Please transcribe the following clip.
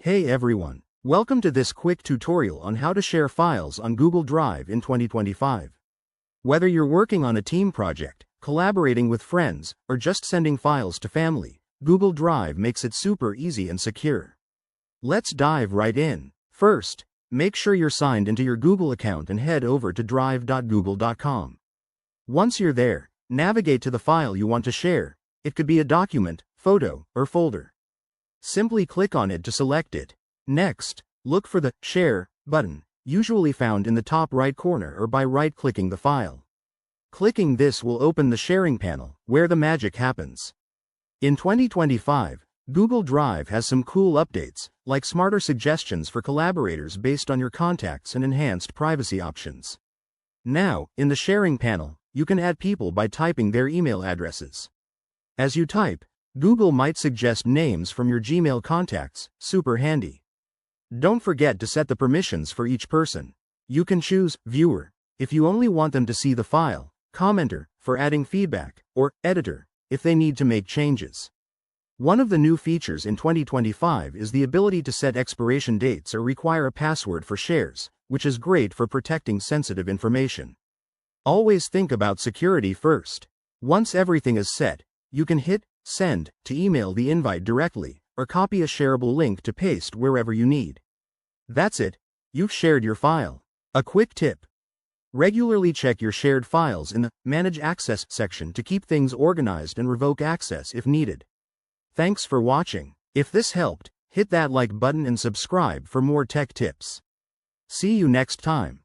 Hey everyone, welcome to this quick tutorial on how to share files on Google Drive in 2025. Whether you're working on a team project, collaborating with friends, or just sending files to family, Google Drive makes it super easy and secure. Let's dive right in. First, make sure you're signed into your Google account and head over to drive.google.com. Once you're there, navigate to the file you want to share. It could be a document, photo, or folder. Simply click on it to select it. Next, look for the Share button, usually found in the top right corner or by right-clicking the file. Clicking this will open the sharing panel, where the magic happens. In 2025, Google Drive has some cool updates, like smarter suggestions for collaborators based on your contacts and enhanced privacy options. Now, in the sharing panel, you can add people by typing their email addresses. As you type, Google might suggest names from your Gmail contacts, super handy. Don't forget to set the permissions for each person. You can choose Viewer if you only want them to see the file, Commenter for adding feedback, or Editor if they need to make changes. One of the new features in 2025 is the ability to set expiration dates or require a password for shares, which is great for protecting sensitive information. Always think about security first. Once everything is set, you can hit Send to email the invite directly, or copy a shareable link to paste wherever you need. That's it, you've shared your file. A quick tip: regularly check your shared files in the Manage Access section to keep things organized and revoke access if needed. Thanks for watching. If this helped, hit that like button and subscribe for more tech tips. See you next time.